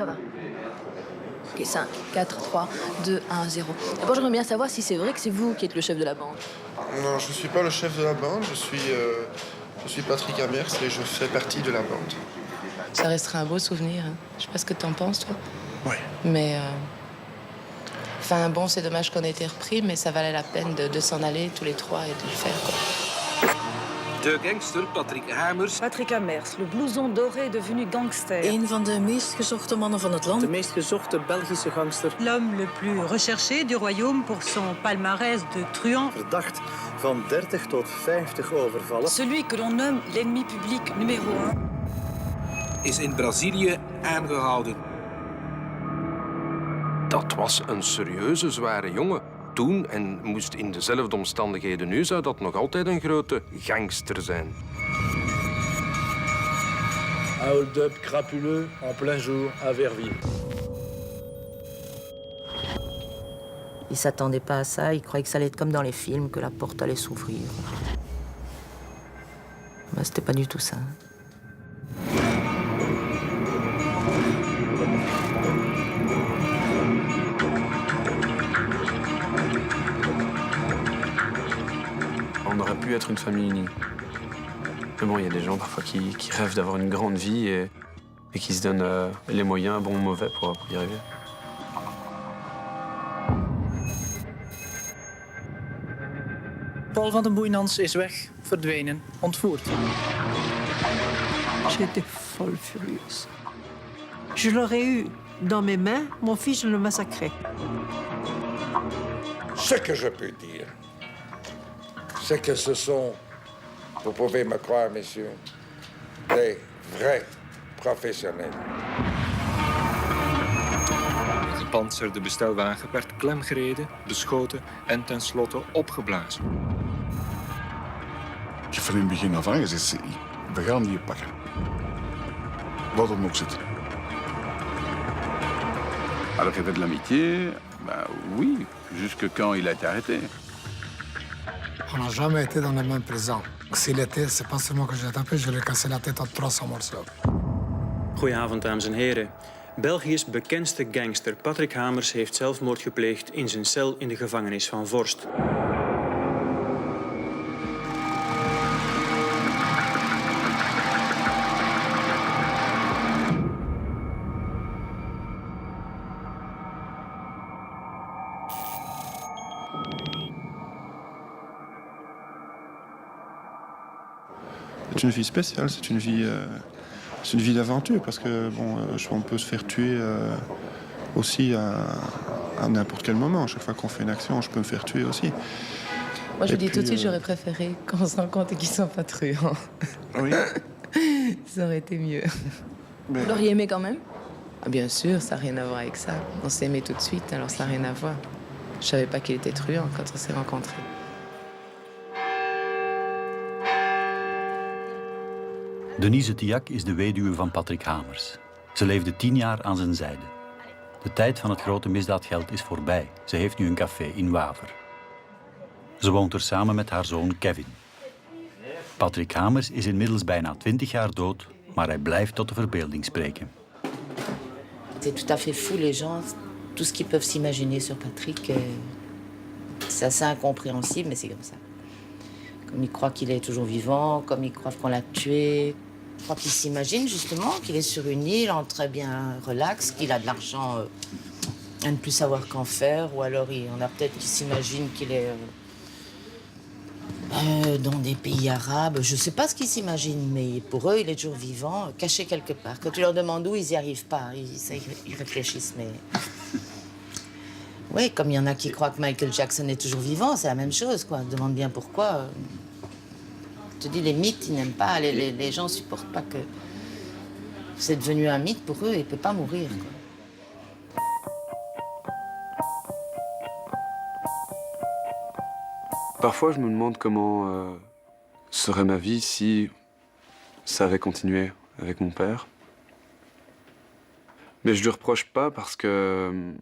Ça va. Ok, 5, 4, 3, 2, 1, 0. D'abord, j'aimerais bien savoir si c'est vrai que c'est vous qui êtes le chef de la bande. Non, je ne suis pas le chef de la bande, je suis Patrick Amers et je fais partie de la bande. Ça restera un beau souvenir. Hein. Je sais pas ce que t'en penses, toi. Oui. Mais... Enfin, bon, c'est dommage qu'on ait été repris, mais ça valait la peine de s'en aller tous les trois et de le faire, quoi. De gangster Patrick Hamers. Patrick Amers, le blouson doré devenu gangster. Een van de meest gezochte mannen van het land. De meest gezochte Belgische gangster. L'homme le plus recherché du royaume pour son palmarès de truand. Verdacht van 30 tot 50 overvallen. Celui que l'on nomme l'ennemi public numéro 1. Is in Brazilië aangehouden. Dat was een serieuze, zware jongen. Toen en moest in dezelfde omstandigheden nu, zou dat nog altijd een grote gangster zijn. Un hold-up crapuleux en plein jour à Verviers. Il s'attendait pas à ça, il croyait que ça allait être comme dans les films, que la porte allait s'ouvrir. Ben, c'était pas du tout ça. On aurait pu être une famille unie. Mais bon, il y a des gens parfois qui rêvent d'avoir une grande vie et qui se donnent les moyens, bons ou mauvais, pour y arriver. Paul van den Boeinans is weg, verdwenen, ontvoerd. J'étais folle furieuse. Je l'aurais eu dans mes mains, mon fils, je le massacrais. Ce que je peux dire, c'est que ce sont, vous pouvez me croire, messieurs, des vrais professionnels. De gepantserde bestelwagen werd klemgereden, beschoten en tenslotte opgeblazen. Ik heb van in het begin af aan gezegd, we gaan die pakken. Wat dan ook zit. Alors qu'il y avait de l'amitié, ben oui, jusque quand il a été arrêté. On n'a jamais été dans la même prison. S'il était, c'est pas seulement que je l'ai tapé, je lui ai cassé la tête en 300 morceaux. Goedenavond, dames en heren. België's bekendste gangster Patrick Hamers heeft zelfmoord gepleegd in zijn cel in de gevangenis van Vorst. C'est une vie spéciale, c'est une vie d'aventure parce que bon, on peut se faire tuer aussi à n'importe quel moment. À chaque fois qu'on fait une action, je peux me faire tuer aussi. Moi, je dis tout de suite, j'aurais préféré qu'on se rende compte et qu'ils sont pas truands. Oui. Ça aurait été mieux. Vous l'auriez aimé quand même? Ah, bien sûr, ça n'a rien à voir avec ça. On s'est aimé tout de suite, alors ça n'a rien à voir. Je savais pas qu'il était truand quand on s'est rencontrés. Denise Tillac is de weduwe van Patrick Hamers. Ze leefde 10 jaar aan zijn zijde. De tijd van het grote misdaadgeld is voorbij. Ze heeft nu een café in Waver. Ze woont er samen met haar zoon Kevin. Patrick Hamers is inmiddels bijna 20 jaar dood, maar hij blijft tot de verbeelding spreken. C'est tout à fait fou, les gens, tout ce qu'ils peuvent s'imaginer sur Patrick. C'est assez incompréhensible, mais c'est comme ça. Comme ils croient qu'il est toujours vivant, comme ils croient qu'on l'a tué. Je crois qu'ils s'imaginent justement qu'il est sur une île, en très bien relax, qu'il a de l'argent à ne plus savoir qu'en faire. Ou alors il y en a peut-être qui s'imaginent qu'il est dans des pays arabes. Je ne sais pas ce qu'ils s'imaginent, mais pour eux, il est toujours vivant, caché quelque part. Quand tu leur demandes où, ils n'y arrivent pas. Ils réfléchissent, mais... Oui, comme il y en a qui croient que Michael Jackson est toujours vivant, c'est la même chose, quoi. Je demande bien pourquoi. Je te dis, les mythes, ils n'aiment pas. Les gens ne supportent pas que... C'est devenu un mythe pour eux, il ne peut pas mourir, quoi. Parfois, je me demande comment serait ma vie si ça avait continué avec mon père. Mais je lui reproche pas parce que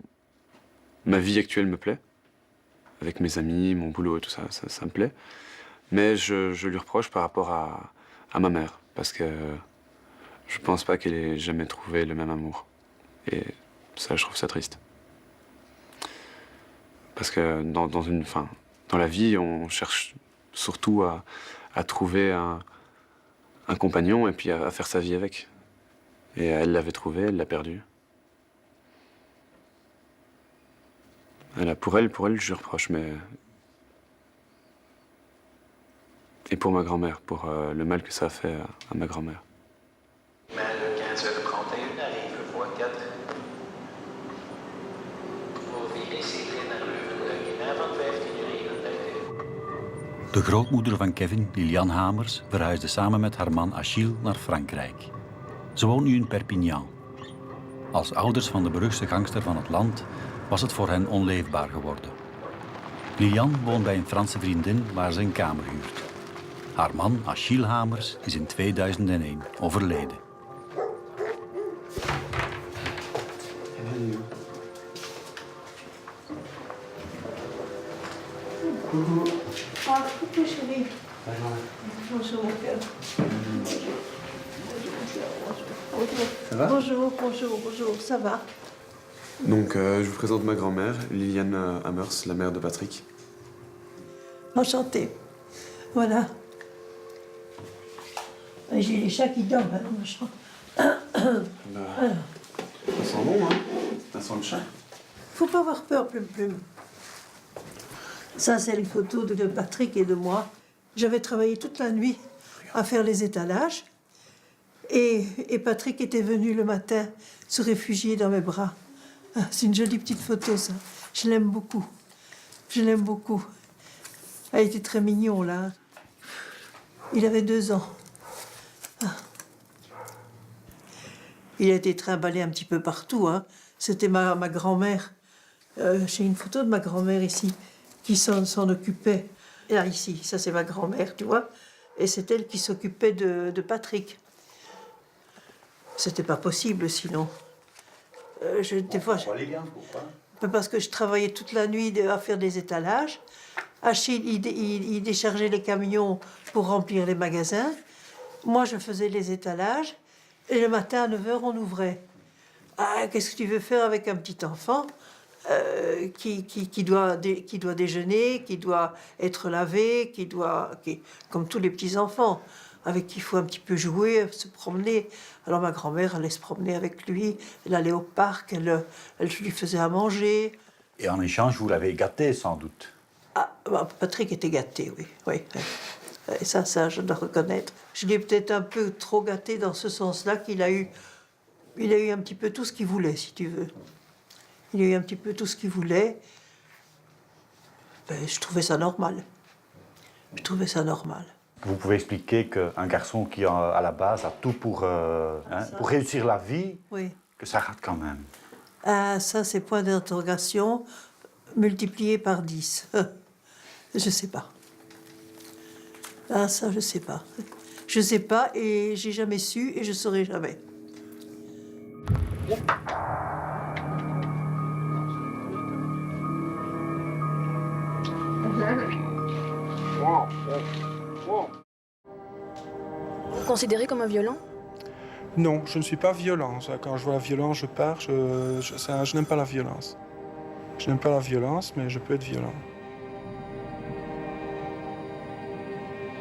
ma vie actuelle me plaît. Avec mes amis, mon boulot et tout ça, ça me plaît. Mais je lui reproche par rapport à ma mère. Parce que je pense pas qu'elle ait jamais trouvé le même amour. Et ça, je trouve ça triste. Parce que dans la vie, on cherche surtout à trouver un compagnon et puis à faire sa vie avec. Et elle l'avait trouvé, elle l'a perdu. Pour elle, je lui reproche, mais... Et pour ma grand-mère, pour le mal que ça a fait à ma grand-mère. Mais le 15h31 arrive le voie 4. Voor VDC naar Leuven van 15:31. De grootmoeder van Kevin, Liliane Hamers, verhuisde samen met haar man Achille naar Frankrijk. Ze woont nu in Perpignan. Als ouders van de beruchtste gangster van het land was het voor hen onleefbaar geworden. Liliane woont bij een Franse vriendin waar ze een kamer huurt. Haar man, Achille Hamers, is in 2001 overleden. Coucou chérie. Bonjour mon cœur. Ça va? Bonjour, ça va? Donc, je vous présente ma grand-mère, Liliane Hamers, la mère de Patrick. Enchantée. Voilà. J'ai les chats qui dorment dans ma chambre. Ça sent bon, hein? Ça sent le chat. Faut pas avoir peur, Plume. Ça, c'est les photos de Patrick et de moi. J'avais travaillé toute la nuit à faire les étalages. Et Patrick était venu le matin se réfugier dans mes bras. Ah, c'est une jolie petite photo, ça. Je l'aime beaucoup. Elle était très mignon, là. Il avait 2 ans. Ah. Il a été trimballé un petit peu partout, hein. C'était ma grand-mère. J'ai une photo de ma grand-mère ici, qui s'en occupait. Et là, ici, ça c'est ma grand-mère, tu vois. Et c'est elle qui s'occupait de Patrick. C'était pas possible, sinon. Des fois, parce que je travaillais toute la nuit à faire des étalages. Achille, il déchargeait les camions pour remplir les magasins. Moi, je faisais les étalages. Et le matin, à 9h, on ouvrait. Ah, qu'est-ce que tu veux faire avec un petit enfant qui doit déjeuner, qui doit être lavé, comme tous les petits-enfants, avec qui il faut un petit peu jouer, se promener. Alors ma grand-mère allait se promener avec lui, elle allait au parc, elle lui faisait à manger. Et en échange, vous l'avez gâté, sans doute. Ah, bah, Patrick était gâté, oui. Et ça, je dois reconnaître. Je l'ai peut-être un peu trop gâté dans ce sens-là qu'il a eu un petit peu tout ce qu'il voulait, si tu veux. Il a eu un petit peu tout ce qu'il voulait. Je trouvais ça normal. Vous pouvez expliquer qu'un garçon qui, à la base, a tout pour réussir la vie, oui, que ça rate quand même. Ah, ça, c'est point d'interrogation multiplié par 10. Je sais pas. Ah, ça, je sais pas. Je sais pas et j'ai jamais su et je saurai jamais. Vous considérez comme un violent? Non, je ne suis pas violent. Quand je vois la violence, je pars. Je n'aime pas la violence. Je n'aime pas la violence, mais je peux être violent.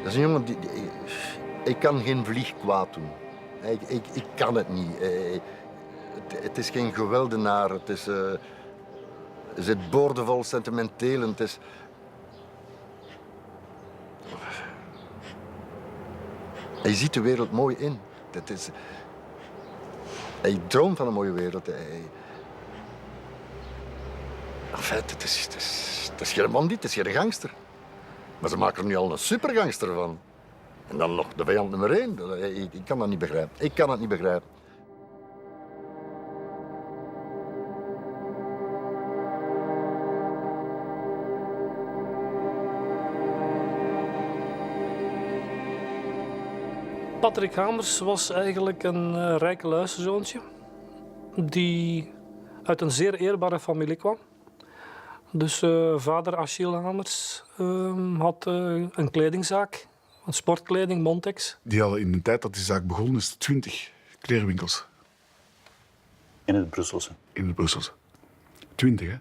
Dat is een jongen die... Ik kan geen vlieg kwaad doen. Ik kan het niet. Het is geen geweldenaar. Het is... Er zit boordevol sentimenteel. Het is... Hij ziet de wereld mooi in. Hij droomt van een mooie wereld. Enfin, het is geen bandiet, het is geen gangster. Maar ze maken er nu al een supergangster van. En dan nog de vijand nummer 1. Ik kan dat niet begrijpen. Patrick Hamers was eigenlijk een rijke luisterzoontje die uit een zeer eerbare familie kwam. Dus vader Achille Hamers had een kledingzaak, een sportkleding, Montex. Die hadden in de tijd dat die zaak begon, is 20 kleerwinkels. In het Brusselse? In het Brusselse. 20, hè?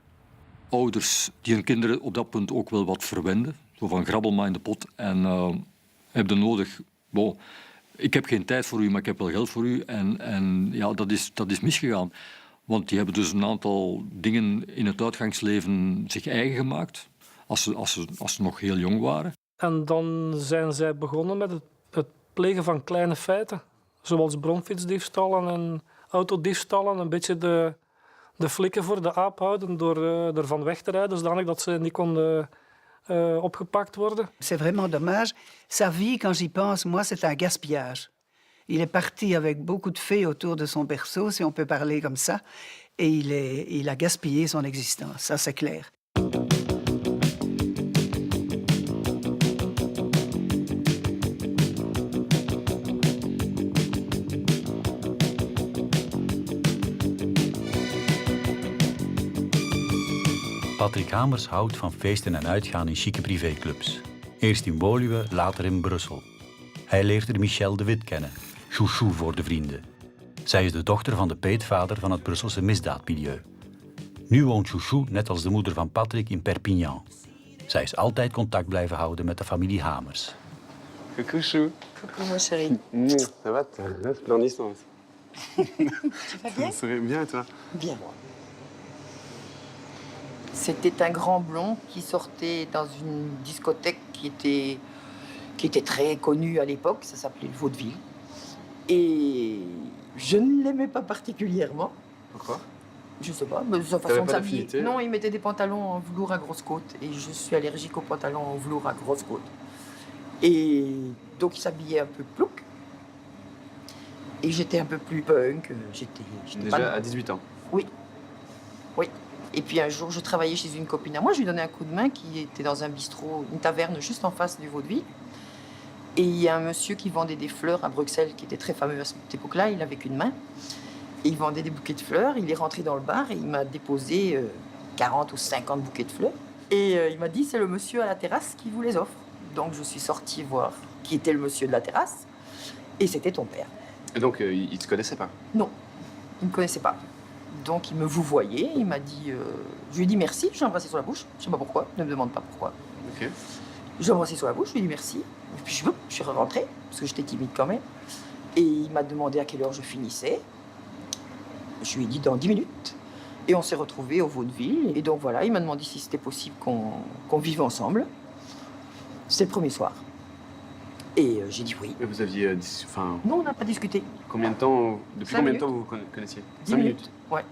Ouders die hun kinderen op dat punt ook wel wat verwenden. Zo van grabbel maar in de pot en heb je nodig. Bon, ik heb geen tijd voor u, maar ik heb wel geld voor u. En ja, dat is misgegaan. Want die hebben dus een aantal dingen in het uitgangsleven zich eigen gemaakt. Als ze nog heel jong waren. En dan zijn zij begonnen met het plegen van kleine feiten. Zoals bronfietsdiefstallen en autodiefstallen. Een beetje de flikken voor de aap houden door ervan weg te rijden, zodanig dat ze niet konden opgepakt worden. C'est vraiment dommage. Sa vie, quand j'y pense, moi, c'est un gaspillage. Il est parti avec beaucoup de fées autour de son berceau, si on peut parler comme ça, et il a gaspillé son existence, ça c'est clair. Patrick Hamers houdt van feesten en uitgaan in chique privéclubs. Eerst in Woluwe, later in Brussel. Hij leert er Michel de Wit kennen, chouchou voor de vrienden. Zij is de dochter van de peetvader van het Brusselse misdaadmilieu. Nu woont chouchou, net als de moeder van Patrick, in Perpignan. Zij is altijd contact blijven houden met de familie Hamers. Coucou chou. Coucou ma chérie. Ça va, t'es resplendissante. Tu vas bien? Ça va bien et toi? Bien. C'était un grand blond qui sortait dans une discothèque qui était très connue à l'époque, ça s'appelait le Vaudeville. Et je ne l'aimais pas particulièrement. Pourquoi? Je sais pas, mais sa façon de s'habiller. Non, il mettait des pantalons en velours à grosses côtes et je suis allergique aux pantalons en velours à grosses côtes. Et donc il s'habillait un peu plouc. Et j'étais un peu plus punk. J'étais Déjà pas... à 18 ans? Oui. Oui. Et puis un jour, je travaillais chez une copine à moi, je lui donnais un coup de main qui était dans un bistrot, une taverne juste en face du Vaudeville. Et il y a un monsieur qui vendait des fleurs à Bruxelles, qui était très fameux à cette époque-là, il n'avait qu'une main. Et il vendait des bouquets de fleurs, il est rentré dans le bar et il m'a déposé 40 ou 50 bouquets de fleurs. Et il m'a dit, c'est le monsieur à la terrasse qui vous les offre. Donc je suis sortie voir qui était le monsieur de la terrasse, et c'était ton père. Et donc, il ne te connaissait pas? Non, il ne me connaissait pas. Donc il me vouvoyait, il m'a dit... je lui ai dit merci, je l'ai embrassé sur la bouche. Je ne sais pas pourquoi, ne me demande pas pourquoi. Ok. Je l'ai embrassé sur la bouche, je lui ai dit merci. Et puis je suis rentrée, parce que j'étais timide quand même. Et il m'a demandé à quelle heure je finissais. Je lui ai dit dans 10 minutes. Et on s'est retrouvés au Vaudeville. Et donc voilà, il m'a demandé si c'était possible qu'on vive ensemble. C'était le premier soir. Et j'ai dit oui. Et vous aviez... Non, on n'a pas discuté. Combien de temps... Depuis combien de temps vous vous connaissiez? 10 minutes. Ouais.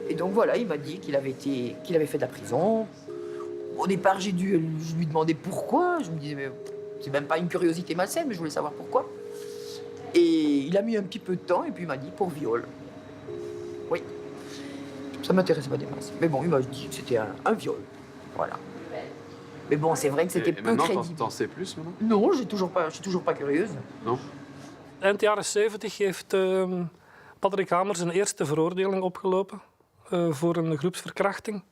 Et donc voilà, il m'a dit qu'il avait fait de la prison. Au départ, je lui demandais pourquoi. Je me disais, mais c'est même pas une curiosité malsaine, mais je voulais savoir pourquoi. Et il a mis un petit peu de temps, et puis il m'a dit pour viol. Oui. Ça m'intéressait pas des masses. Mais bon, il m'a dit que c'était un viol. Voilà. Mais bon, c'est vrai que c'était peu crédible. T'en sais plus maintenant? Non, je suis toujours pas curieuse. Non? Eind jaren 70 heeft Patrick Hamers zijn eerste veroordeling opgelopen voor een groepsverkrachting.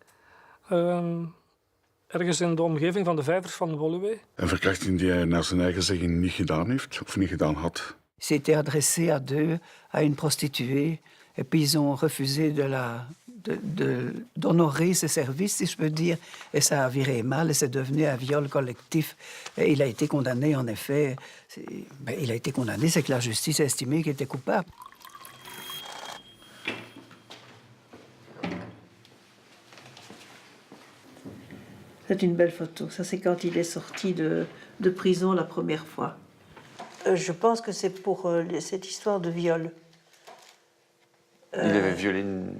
Ergens in de omgeving van de vijvers van Woluwe. Een verkrachting die hij naar zijn eigen zeggen niet gedaan heeft of niet gedaan had. C'était adressé à deux, à une prostituée, et puis ils ont refusé d'honorer ses services, si je peux dire, et ça a viré mal, et c'est devenu un viol collectif. Et il a été condamné, en effet. Il a été condamné, c'est que la justice a estimé qu'il était coupable. C'est une belle photo. Ça, c'est quand il est sorti de prison la première fois. Je pense que c'est pour cette histoire de viol. Il avait violé une...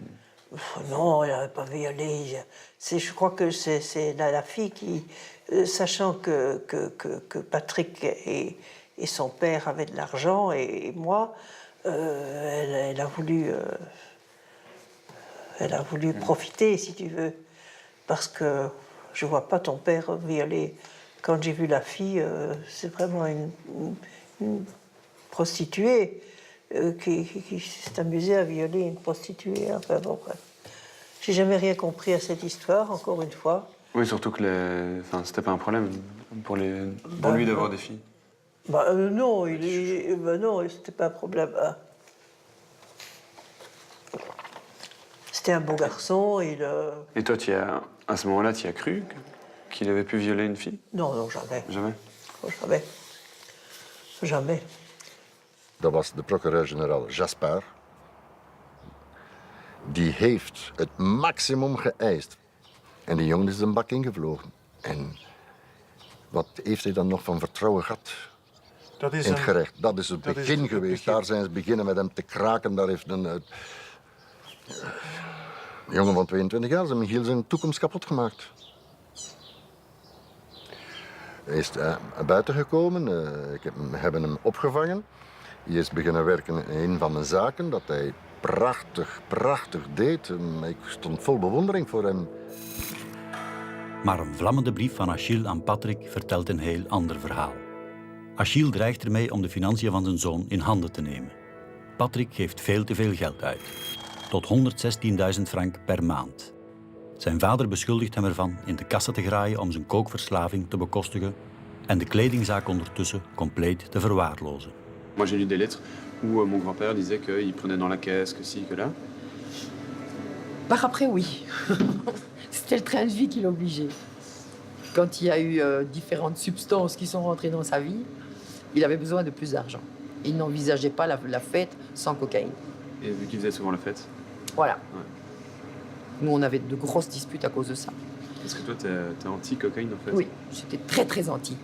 Non, il n'avait pas violé. Je crois que c'est la fille qui, sachant que Patrick et son père avaient de l'argent, et moi, elle a voulu profiter, si tu veux. Parce que je ne vois pas ton père violer. Quand j'ai vu la fille, c'est vraiment une prostituée. Qui s'est amusé à violer une prostituée. Enfin bon, bref. J'ai jamais rien compris à cette histoire, encore une fois. Oui, surtout que c'était pas un problème. pour lui d'avoir des filles? Non, non, c'était pas un problème. Hein. C'était un bon garçon. Et toi, à ce moment-là, tu y as cru qu'il avait pu violer une fille? Non, non, jamais. Jamais? Oh, jamais. Jamais. Dat was de procureur-generaal Jasper. Die heeft het maximum geëist. En die jongen is een bak ingevlogen. En wat heeft hij dan nog van vertrouwen gehad Dat is in het gerecht? Dat is het begin geweest. Daar zijn ze beginnen met hem te kraken. Daar heeft een jongen van 22 jaar Michiel zijn toekomst kapot gemaakt. Hij is buiten gekomen. We hebben hem opgevangen. Hij is beginnen werken in een van mijn zaken. Dat hij prachtig deed. Ik stond vol bewondering voor hem. Maar een vlammende brief van Achille aan Patrick vertelt een heel ander verhaal. Achille dreigt ermee om de financiën van zijn zoon in handen te nemen. Patrick geeft veel te veel geld uit. Tot 116.000 frank per maand. Zijn vader beschuldigt hem ervan in de kassa te graaien om zijn kookverslaving te bekostigen en de kledingzaak ondertussen compleet te verwaarlozen. Moi, j'ai lu des lettres où mon grand-père disait qu'il prenait dans la caisse, que ci, que là. Par après, oui. C'était le train de vie qui l'obligeait. Quand il y a eu différentes substances qui sont rentrées dans sa vie, il avait besoin de plus d'argent. Il n'envisageait pas la fête sans cocaïne. Et vu qu'il faisait souvent la fête? Voilà. Ouais. Nous, on avait de grosses disputes à cause de ça. Parce que toi, t'es anti-cocaïne, en fait? Oui, j'étais très, très anti.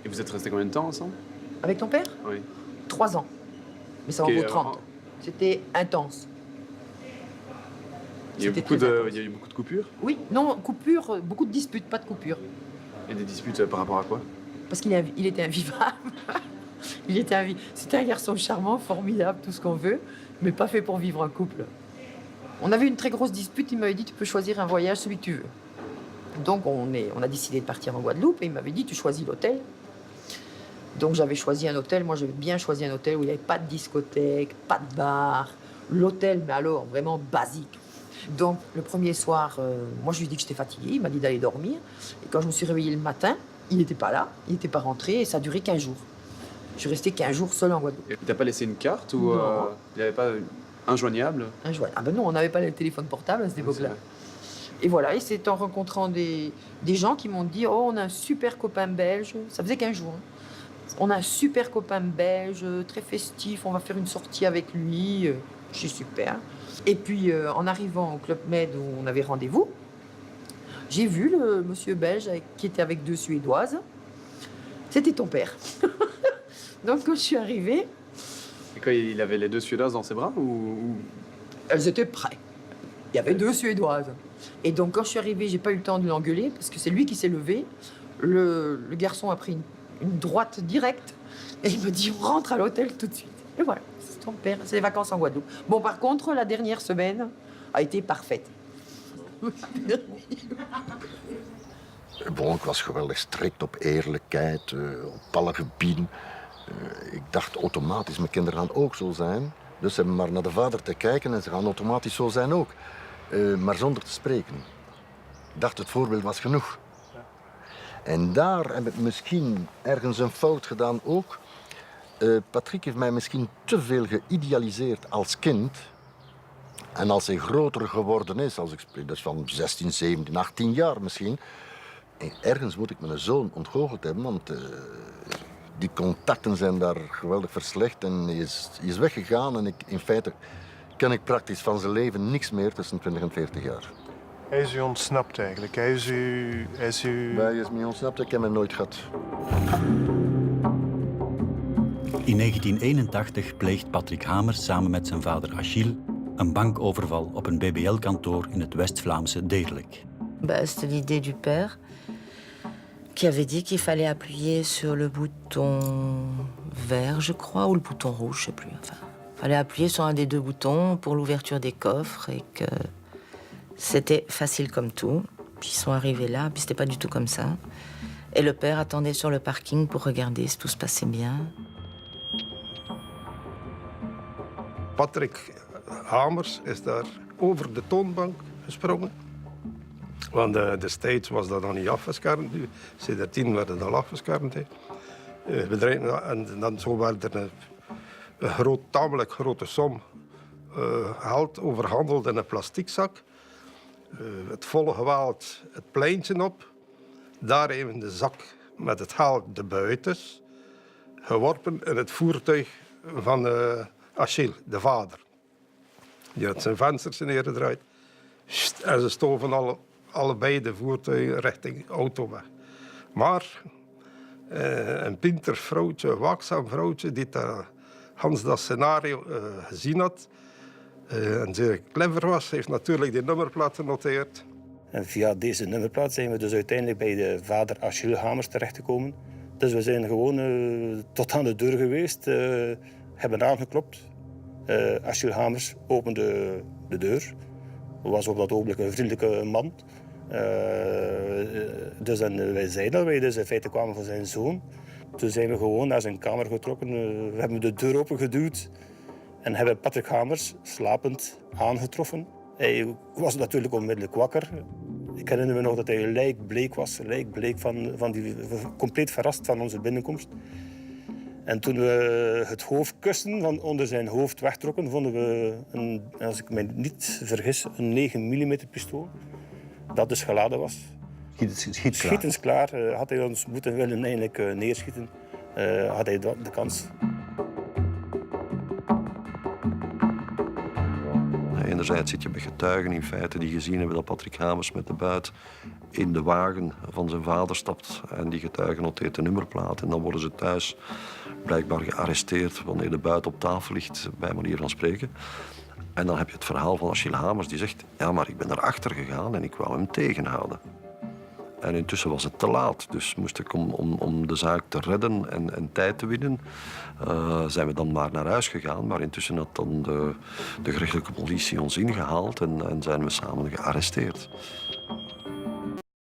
Et vous êtes restés combien de temps ensemble? Avec ton père? Oui. 3 ans. Mais ça en vaut 30. C'était intense. Il y a eu beaucoup de coupures? Oui, non, coupures, beaucoup de disputes, pas de coupures. Et des disputes par rapport à quoi? Parce qu'il était invivable. C'était un garçon charmant, formidable, tout ce qu'on veut, mais pas fait pour vivre un couple. On avait une très grosse dispute, il m'avait dit tu peux choisir un voyage, celui que tu veux. Donc on a décidé de partir en Guadeloupe et il m'avait dit tu choisis l'hôtel. Donc j'avais choisi un hôtel, moi j'avais bien choisi un hôtel où il n'y avait pas de discothèque, pas de bar. L'hôtel, mais alors vraiment basique. Donc le premier soir, moi je lui ai dit que j'étais fatiguée, il m'a dit d'aller dormir. Et quand je me suis réveillée le matin, il n'était pas là, il n'était pas rentré et ça a duré 15 jours. Je suis restée 15 jours seule en Guadeloupe. Il t'a pas laissé une carte ou il n'y avait pas injoignable? Injoignable. Ah ben non, on n'avait pas le téléphone portable à cette époque-là. Et voilà, et c'est en rencontrant des gens qui m'ont dit « Oh, on a un super copain belge. » Ça faisait 15 jours. Hein. On a un super copain belge, très festif, on va faire une sortie avec lui. Je suis super. Et puis, en arrivant au Club Med où on avait rendez-vous, j'ai vu le monsieur belge qui était avec 2 Suédoises. C'était ton père. Donc, quand je suis arrivée... Et quoi, il avait les 2 Suédoises dans ses bras ou... Elles étaient prêtes. Il y avait 2 Suédoises. Et donc, quand je suis arrivée, j'ai pas eu le temps de l'engueuler parce que c'est lui qui s'est levé. Le garçon a pris une droite directe et il me dit on rentre à l'hôtel tout de suite. Et voilà, c'est ton père, c'est les vacances en Guadeloupe. Bon, par contre, la dernière semaine a été parfaite. Bon, ik was geweldig strikt op eerlijkheid, op alle gebieden. Ik dacht automatisch, mijn kinderen gaan ook zo zijn. Dus ze hebben maar naar de vader te kijken en ze gaan automatisch zo zijn ook. Maar zonder te spreken. Ik dacht, het voorbeeld was genoeg. En daar heb ik misschien ergens een fout gedaan ook. Patrick heeft mij misschien te veel geïdealiseerd als kind. En als hij groter geworden is, als ik spreek, dat is van 16, 17, 18 jaar misschien. En ergens moet ik mijn zoon ontgoocheld hebben, want die contacten zijn daar geweldig verslecht. En hij is weggegaan en in feite ken ik praktisch van zijn leven niks meer tussen 20 en 40 jaar. Hij is u ontsnapt eigenlijk. Hij is u... Hij is me ontsnapt, ik heb hem nooit gehad. In 1981 pleegt Patrick Hamers samen met zijn vader Achille een bankoverval op een BBL-kantoor in het West-Vlaamse Deerlijk. C'était l'idée du père qui avait dit qu'il fallait appuyer sur le bouton vert, je crois, ou le bouton rouge, je sais plus. Enfin, il fallait appuyer sur un des 2 boutons pour l'ouverture des coffres et que c'était facile comme tout. Puis ils sont arrivés là, puis c'était pas du tout comme ça. Et le père attendait sur le parking pour regarder si tout se passait bien. Patrick Hamers is daar over de toonbank gesprongen. Want destijds was dat nog niet afgeschermd. Sindsdien werd het al afgeschermd. En dan zo werd er een tamelijk grote som geld overhandeld in een plastic zak. Het volle geweld het pleintje op. Daar even de zak met het geld de buitens geworpen in het voertuig van Achille, de vader. Die had zijn vensters neergedraaid. En ze stoven allebei de voertuigen richting auto weg. Maar een pinter vrouwtje, een waakzaam vrouwtje, die dat scenario gezien had en zeer clever was, heeft natuurlijk die nummerplaat genoteerd. En via deze nummerplaat zijn we dus uiteindelijk bij de vader Achille Hamers terechtgekomen. Dus we zijn gewoon tot aan de deur geweest, hebben aangeklopt. Achille Hamers opende de deur. Was op dat ogenblik een vriendelijke man. Dus wij zeiden dat wij dus in feite kwamen van zijn zoon. Toen zijn we gewoon naar zijn kamer getrokken. We hebben de deur opengeduwd en hebben Patrick Hamers slapend aangetroffen. Hij was natuurlijk onmiddellijk wakker. Ik herinner me nog dat hij lijkbleek was. Lijkbleek compleet verrast van onze binnenkomst. En toen we het hoofd kussen, van onder zijn hoofd wegtrokken, vonden we, als ik me niet vergis, een 9 mm pistool. Dat dus geladen was. Schietensklaar. Had hij ons moeten willen eigenlijk neerschieten, had hij de kans. Enerzijds zit je met getuigen in feite die gezien hebben dat Patrick Hamers met de buit in de wagen van zijn vader stapt. En die getuigen noteert de nummerplaat. En dan worden ze thuis blijkbaar gearresteerd wanneer de buit op tafel ligt, bij manier van spreken. En dan heb je het verhaal van Achille Hamers die zegt, ja, maar ik ben erachter gegaan en ik wou hem tegenhouden. En intussen was het te laat, dus moest ik om de zaak te redden en tijd te winnen, zijn we dan maar naar huis gegaan. Maar intussen had dan de gerechtelijke politie ons ingehaald en zijn we samen gearresteerd.